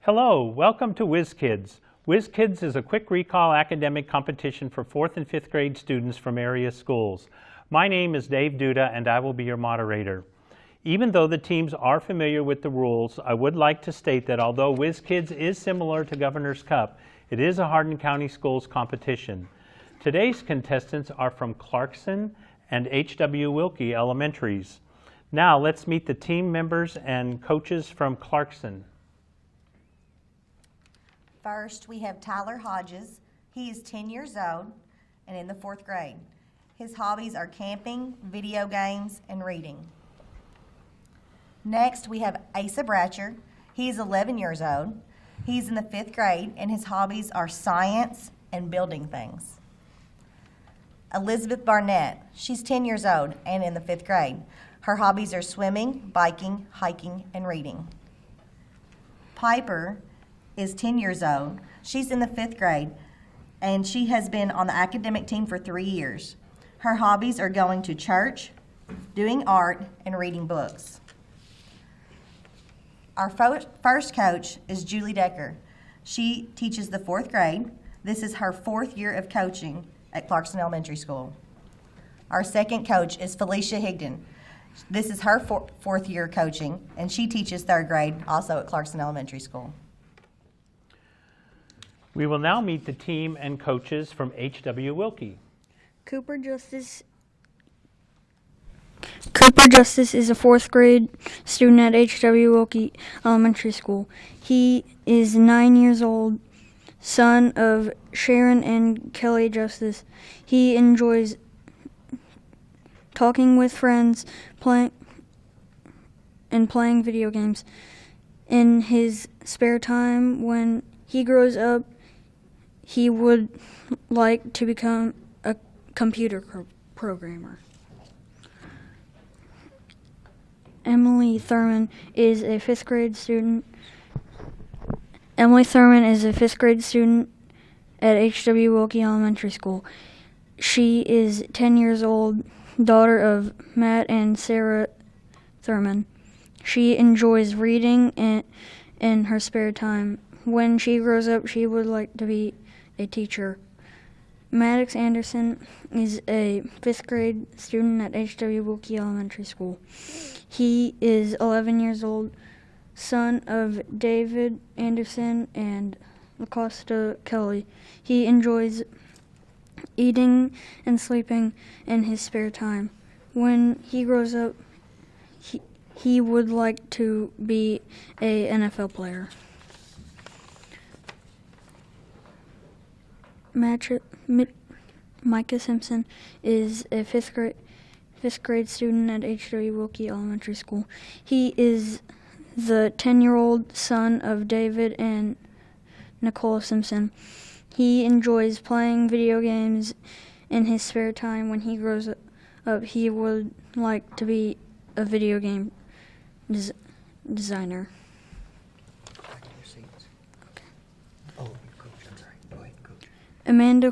Hello, welcome to Whiz Kids. Whiz Kids is a quick recall academic competition for 4th and 5th grade students from area schools. My name is Dave Duda and I will be your moderator. Even though the teams are familiar with the rules, I would like to state that although Whiz Kids is similar to Governor's Cup, it is a Hardin County Schools competition. Today's contestants are from Clarkson and H.W. Wilkey Elementaries. Now let's meet the team members and coaches from Clarkson. First, we have Tyler Hodges. He is 10 years old and in the 4th grade. His hobbies are camping, video games, and reading. Next, we have Asa Bratcher. He is 11 years old. He's in the 5th grade, and his hobbies are science and building things. Elizabeth Barnett. She's 10 years old and in the 5th grade. Her hobbies are swimming, biking, hiking, and reading. Piper is 10 years old. She's in the 5th grade, and she has been on the academic team for 3 years. Her hobbies are going to church, doing art, and reading books. Our first coach is Julie Decker. She teaches the 4th grade. This is her 4th year of coaching at Clarkson Elementary School. Our second coach is Felicia Higdon. This is her 4th year coaching, and she teaches 3rd grade also at Clarkson Elementary School. We will now meet the team and coaches from H.W. Wilkey. Cooper Justice is a 4th grade student at H.W. Wilkey Elementary School. He is 9 years old, son of Sharon and Kelly Justice. He enjoys talking with friends, playing video games. In his spare time, when he grows up, he would like to become a computer programmer. Emily Thurman is a 5th grade student. Emily Thurman is a 5th grade student at H.W. Wilkey Elementary School. She is 10 years old, daughter of Matt and Sarah Thurman. She enjoys reading in her spare time. When she grows up, she would like to be a teacher. Maddox Anderson is a 5th grade student at H.W. Wilkey Elementary School. He is 11 years old, son of David Anderson and LaCosta Kelly. He enjoys eating and sleeping in his spare time. When he grows up, he would like to be an NFL player. Micah Simpson is a 5th grade student at H.W. Wilkey Elementary School. He is the 10-year-old son of David and Nicole Simpson. He enjoys playing video games in his spare time. When he grows up, he would like to be a video game designer. Amanda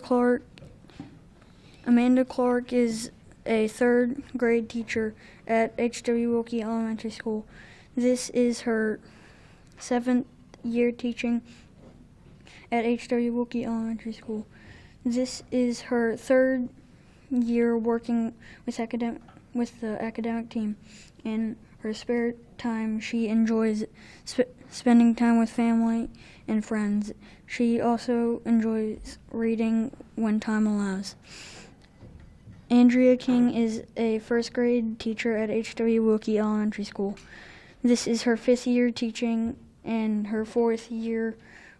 Clark is a 3rd grade teacher at H.W. Wilkey Elementary School. This is her 7th year teaching at H.W. Wilkey Elementary School. This is her 3rd year working with the academic team. In her spare time, she enjoys spending time with family and friends. She also enjoys reading when time allows. Andrea King is a 1st grade teacher at H.W. Wilkey Elementary School. This is her 5th year teaching and her 4th year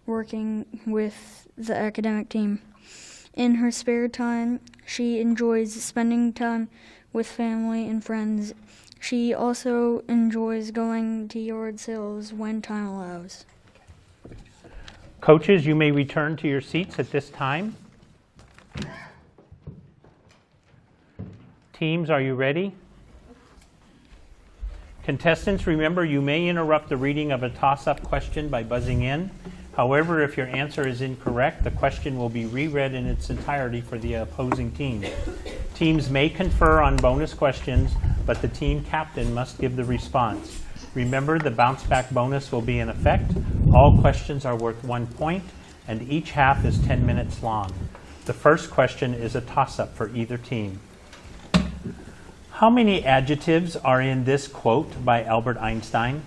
working with the academic team. In her spare time, she enjoys spending time with family and friends. She also enjoys going to yard sales when time allows. Coaches, you may return to your seats at this time. Teams, are you ready? Contestants, remember you may interrupt the reading of a toss-up question by buzzing in. However, if your answer is incorrect, the question will be reread in its entirety for the opposing team. Teams may confer on bonus questions, but the team captain must give the response. Remember, the bounce back bonus will be in effect All questions are worth 1 point, and each half is 10 minutes long. The first question is a toss-up for either team. How many adjectives are in this quote by Albert Einstein?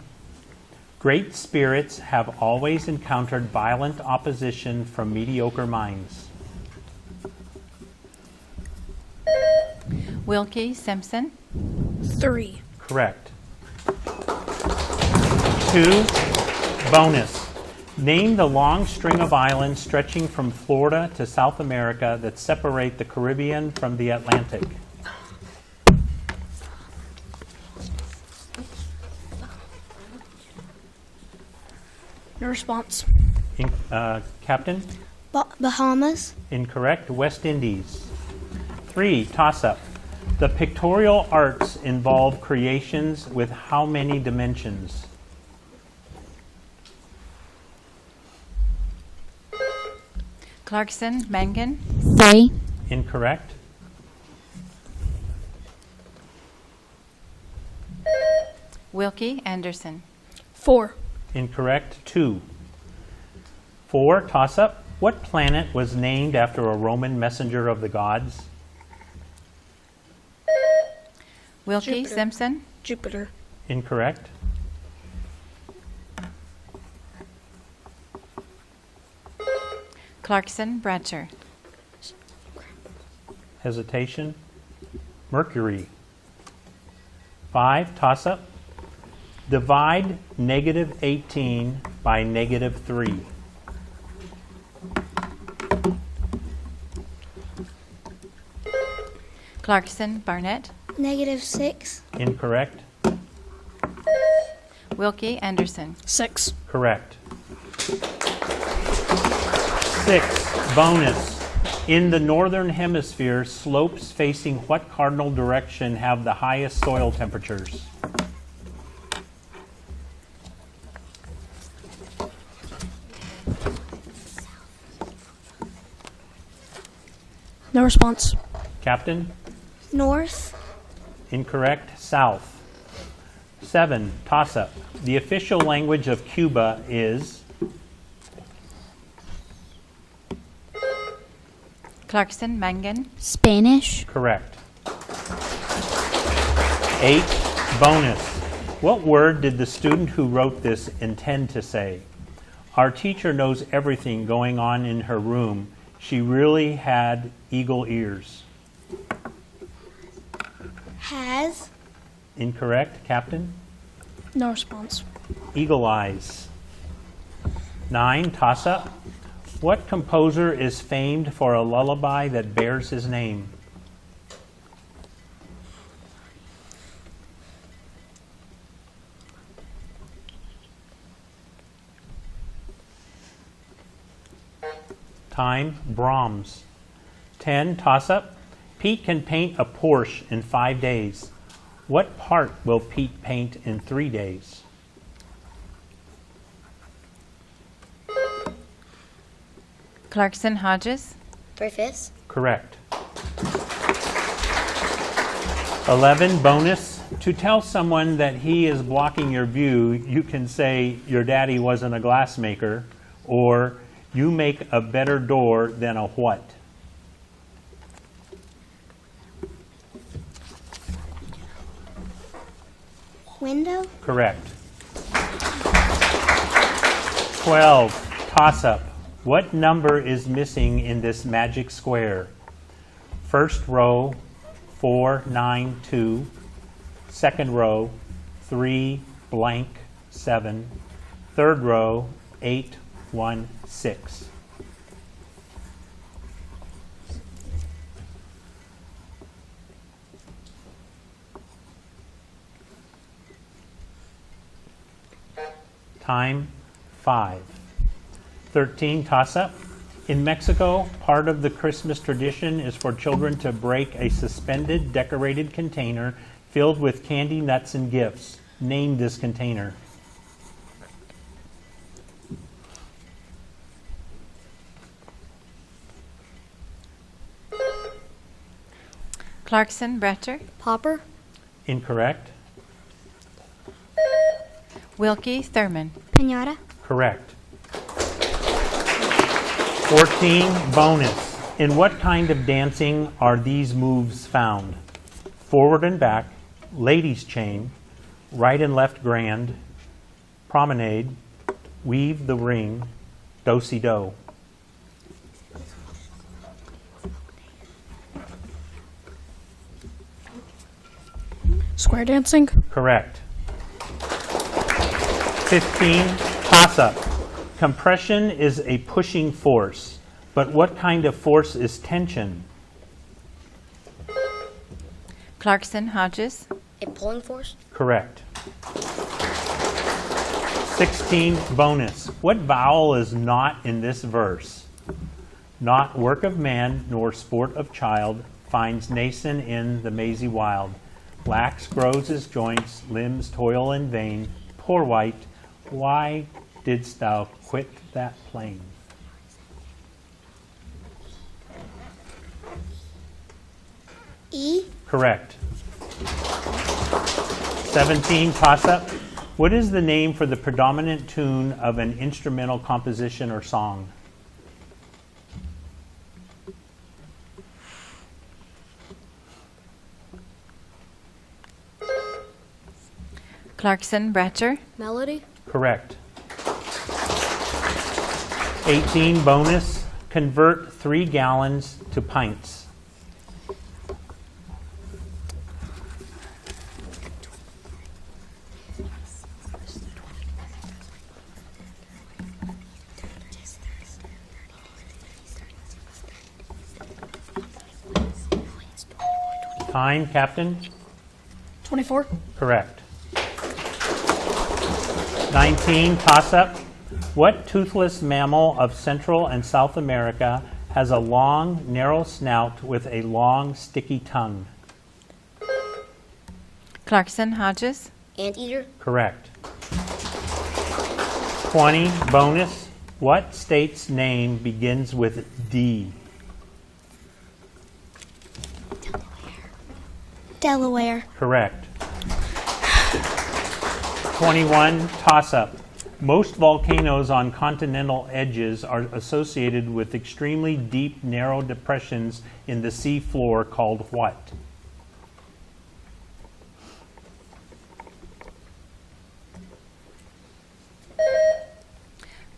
Great spirits have always encountered violent opposition from mediocre minds. Wilkey, Simpson. 3. Correct. 2, bonus. Name the long string of islands stretching from Florida to South America that separate the Caribbean from the Atlantic. No response. Captain? Bahamas. Incorrect. West Indies. 3, toss-up. The pictorial arts involve creations with how many dimensions? Clarkson, Mangan. 3. Incorrect. Wilkey, Anderson. 4. Incorrect. 2. 4, toss-up. What planet was named after a Roman messenger of the gods? Wilkey, Jupiter. Simpson. Jupiter. Incorrect. Clarkson, Bratcher. Hesitation. Mercury. 5, toss-up. Divide -18 by -3. Clarkson, Barnett. -6. Incorrect. Wilkey, Anderson. 6. Correct. 6, bonus. In the northern hemisphere, slopes facing what cardinal direction have the highest soil temperatures? No response. Captain? North. Incorrect. South. 7, toss-up. The official language of Cuba is? Clarkson, Mangan. Spanish. Correct. 8, bonus. What word did the student who wrote this intend to say? Our teacher knows everything going on in her room. She really had eagle ears. Has. Incorrect. Captain? No response. Eagle eyes. 9, toss-up. What composer is famed for a lullaby that bears his name? Time, Brahms. 10, toss-up. Pete can paint a Porsche in 5 days. What part will Pete paint in 3 days? Clarkson, Hodges. 3/5. Correct. 11, bonus. To tell someone that he is blocking your view, you can say, your daddy wasn't a glassmaker, or you make a better door than a what? Window. Correct. 12, toss-up. What number is missing in this magic square? First row, 492. Second row, 3 blank 7. Third row, 816. Time, 5. 13, toss-up. In Mexico, part of the Christmas tradition is for children to break a suspended, decorated container filled with candy, nuts, and gifts. Name this container. Clarkson, Bratcher. Popper. Incorrect. Wilkey, Thurman. Pinata. Correct. 14, bonus. In what kind of dancing are these moves found? Forward and back, ladies chain, right and left grand, promenade, weave the ring, do-si-do. Square dancing. Correct. 15, toss-up. Compression is a pushing force, but what kind of force is tension? Clarkson Hodges. A pulling force. Correct. 16, bonus. What vowel is not in this verse? Not work of man, nor sport of child, finds Nason in the mazy wild. Lax grows his joints, limbs toil in vain. Poor wight, why didst thou quit that plain? E. Correct. 17, toss-up. What is the name for the predominant tune of an instrumental composition or song? Clarkson Bratcher. Melody. Correct. 18, bonus. Convert 3 gallons to pints. Time, Captain? 24. Correct. 19, toss-up. What toothless mammal of Central and South America has a long, narrow snout with a long, sticky tongue? Clarkson Hodges. Anteater. Correct. 20, bonus. What state's name begins with D? Delaware. Correct. 21, toss-up. Most volcanoes on continental edges are associated with extremely deep, narrow depressions in the sea floor called what?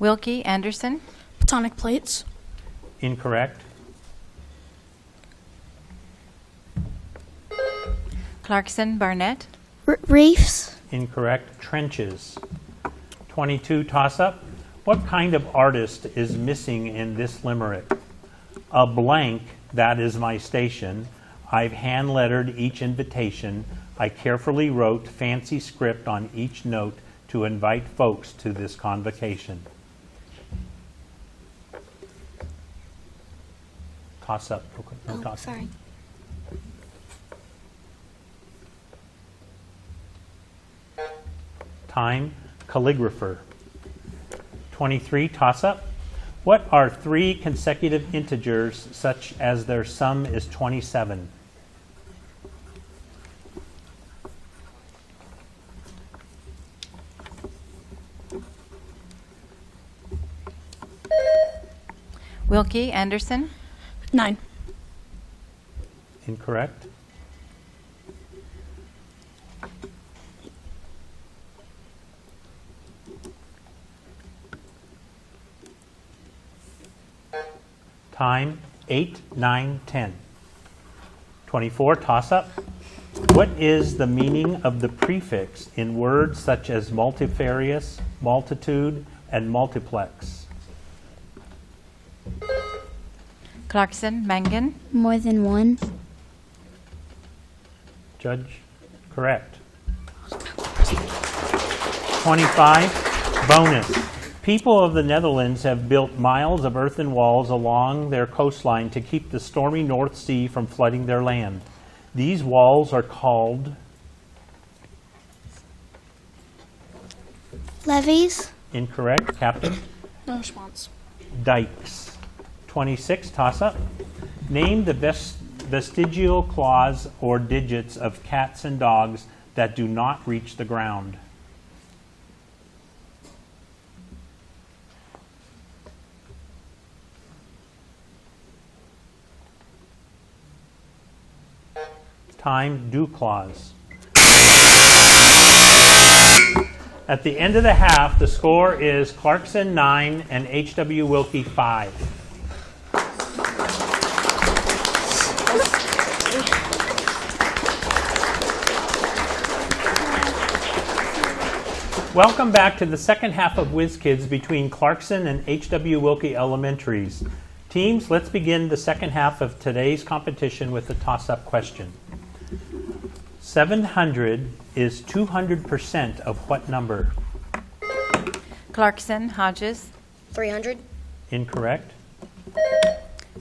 Wilkey Anderson. Tectonic plates. Incorrect. Clarkson Barnett. Reefs. Incorrect. Trenches. 22, toss-up. What kind of artist is missing in this limerick? A blank, that is my station. I've hand-lettered each invitation. I carefully wrote fancy script on each note to invite folks to this convocation. Toss-up. No toss-up. Sorry. Time, calligrapher. 23, toss-up. What are 3 consecutive integers such as their sum is 27? Wilkey Anderson. 9. Incorrect. Time, 8, 9, 10. 24, toss-up. What is the meaning of the prefix in words such as multifarious, multitude, and multiplex? Clarkson Mangan. More than one. Judge? Correct. 25, bonus. People of the Netherlands have built miles of earthen walls along their coastline to keep the stormy North Sea from flooding their land. These walls are called Levees. incorrect, Captain. No response. Dikes. 26, toss-up. Name the vestigial claws or digits of cats and dogs that do not reach the ground. Time, do clause. At the end of the half, the score is Clarkson 9 and H.W. Wilkey 5. Welcome back to the second half of Whiz Kids between Clarkson and H.W. Wilkey Elementaries. Teams, let's begin the second half of today's competition with a toss-up question. 700 is 200% of what number? Clarkson, Hodges, 300. Incorrect.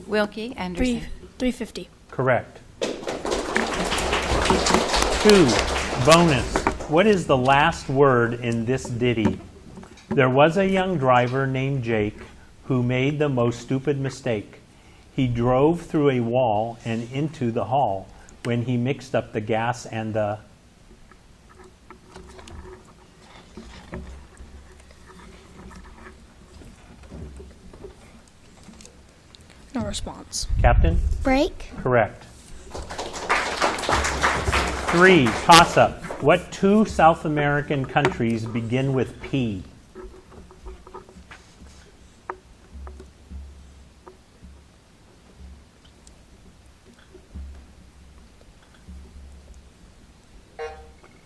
Wilkey, Anderson. 350. Correct. 2. Bonus. What is the last word in this ditty? There was a young driver named Jake who made the most stupid mistake. He drove through a wall and into the hall when he mixed up the gas and the... No response. Captain? Break. Correct. 3. Toss-up. What 2 South American countries begin with P?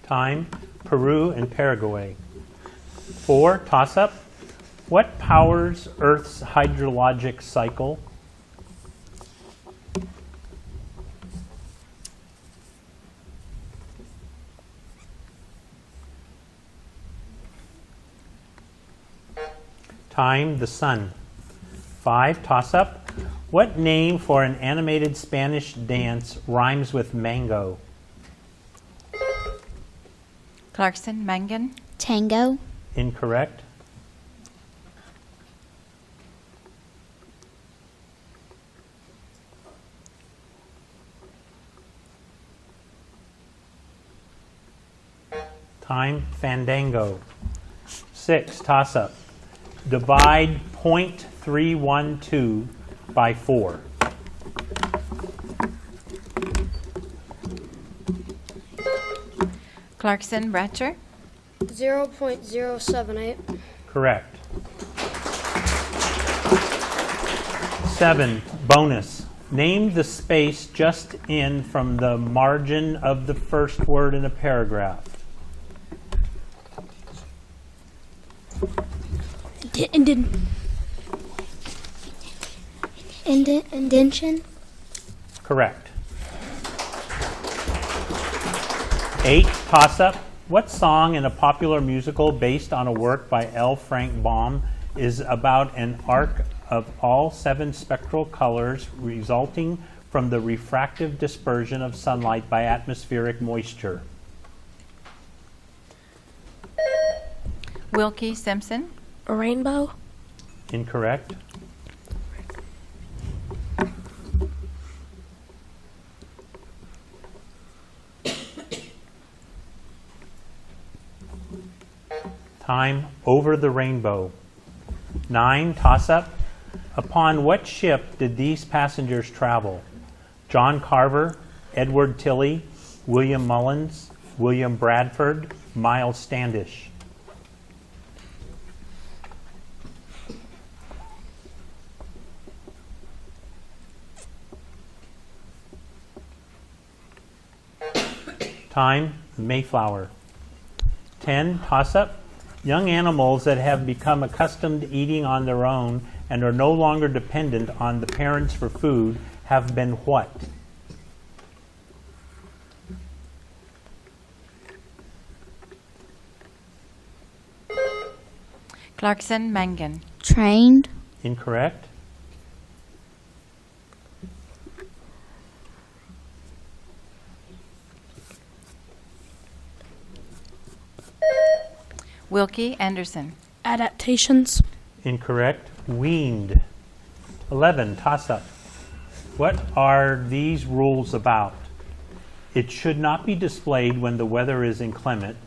Time, Peru and Paraguay. 4. Toss-up. What powers Earth's hydrologic cycle? Time, the sun. 5. Toss-up. What name for an animated Spanish dance rhymes with mango? Clarkson, Mangan. Tango. Incorrect. Time, fandango. 6. Toss-up. Divide .312 by 4. Clarkson, Ratcher. 0.078. Correct. 7. Bonus. Name the space just in from the margin of the first word in a paragraph. Indention. Correct. 8. Toss-up. What song in a popular musical based on a work by L. Frank Baum is about an arc of all 7 spectral colors resulting from the refractive dispersion of sunlight by atmospheric moisture? Wilkey, Simpson. A rainbow. Incorrect. Time, over the rainbow. 9. Toss-up. Upon what ship did these passengers travel? John Carver, Edward Tilley, William Mullins, William Bradford, Miles Standish. Time, Mayflower. 10. Toss-up. Young animals that have become accustomed to eating on their own and are no longer dependent on the parents for food have been what? Clarkson, Mangan. Trained. Incorrect. Wilkey, Anderson. Adaptations. Incorrect. Weaned. 11. Toss-up. What are these rules about? It should not be displayed when the weather is inclement.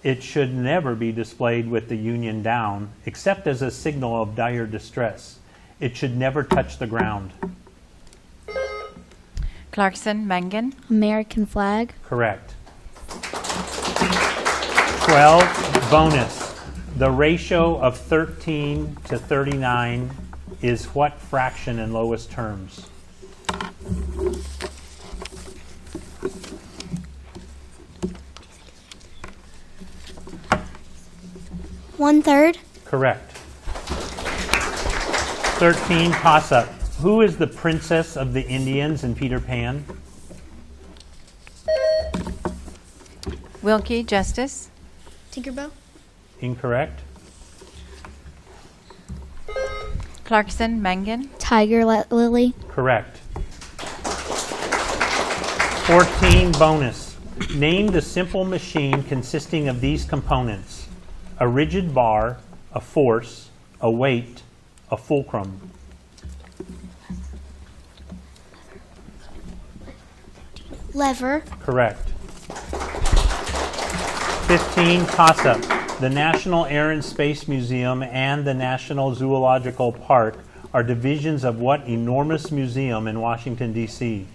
It should never be displayed with the union down, except as a signal of dire distress. It should never touch the ground. Clarkson Mangan. American flag. Correct. 12, bonus. The ratio of 13 to 39 is what fraction in lowest terms? One-third. Correct. 13, toss-up. Who is the princess of the Indians in Peter Pan? Wilkey Justice. Tinkerbell. Incorrect. Clarkson Mangan. Tiger lily. Correct. 14, bonus. Name the simple machine consisting of these components: a rigid bar, a force, a weight, a fulcrum. Lever. Correct. 15, toss-up. The National Air and Space Museum and the National Zoological Park are divisions of what enormous museum in Washington, D.C.?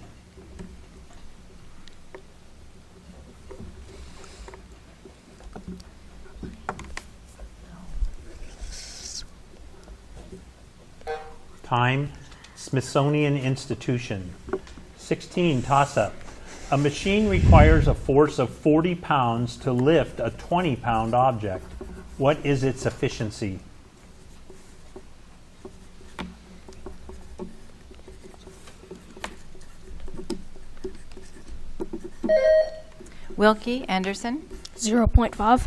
Time, Smithsonian Institution. 16, toss-up. A machine requires a force of 40 pounds to lift a 20-pound object. What is its efficiency? Wilkey Anderson. 0.5.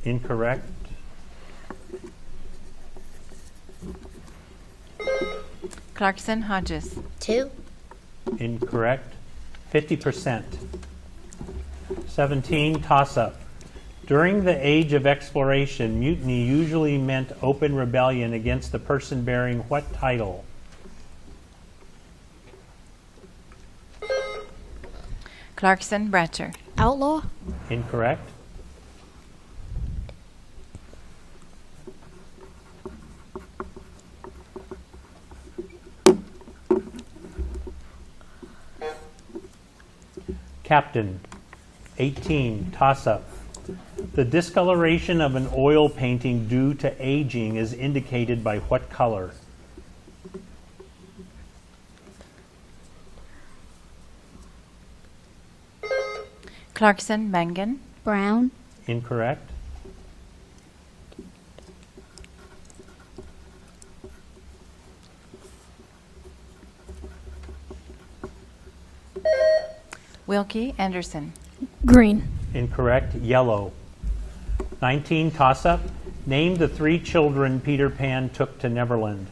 Incorrect. Clarkson Hodges. 2. Incorrect. 50%. 17, toss-up. During the age of exploration, mutiny usually meant open rebellion against the person bearing what title? Clarkson Bratcher. Outlaw. Incorrect. Captain. 18, toss-up. The discoloration of an oil painting due to aging is indicated by what color? Clarkson Mangan. Brown. Incorrect. Wilkey Anderson. Green. Incorrect. Yellow. 19, toss-up. Name the 3 children Peter Pan took to Neverland.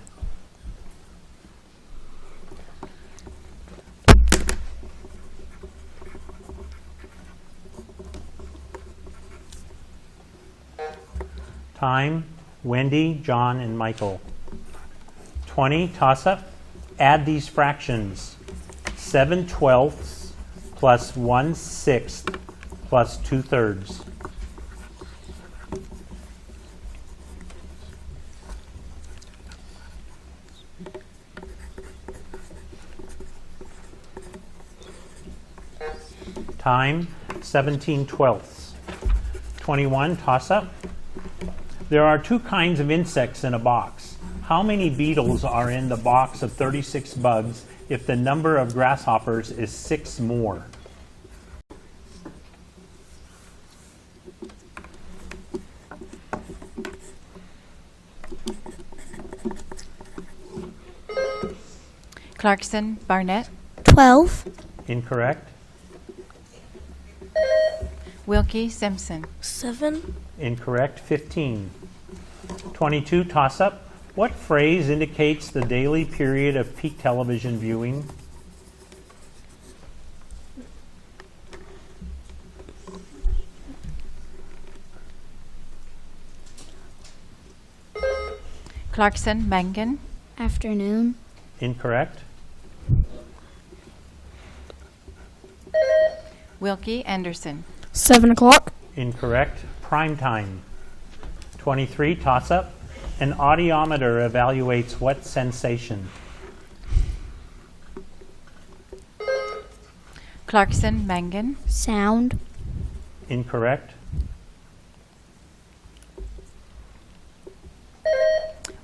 Time, Wendy, John, and Michael. 20, toss-up. Add these fractions. 7/12 plus 1/6 plus 2/3. Time, 17/12. 21, toss-up. There are 2 kinds of insects in a box. How many beetles are in the box of 36 bugs if the number of grasshoppers is 6 more? Clarkson Barnett. 12. Incorrect. Wilkey Simpson. 7. Incorrect. 15. 22, toss-up. What phrase indicates the daily period of peak television viewing? Clarkson Mangan. Afternoon. Incorrect. Wilkey Anderson. 7 o'clock. Incorrect. Prime time. 23, toss-up. An audiometer evaluates what sensation? Clarkson, Mangan. Sound. Incorrect.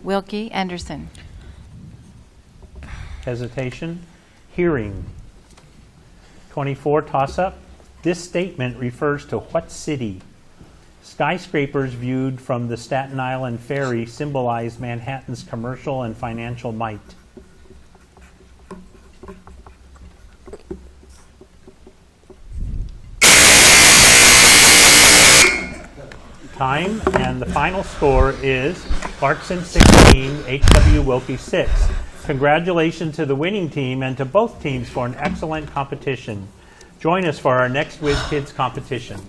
Wilkey, Anderson. Hesitation. Hearing. 24, toss-up. This statement refers to what city? Skyscrapers viewed from the Staten Island Ferry symbolize Manhattan's commercial and financial might. Time, and the final score is Clarkson 16, H.W. Wilkey 6. Congratulations to the winning team and to both teams for an excellent competition. Join us for our next Whiz Kids competition.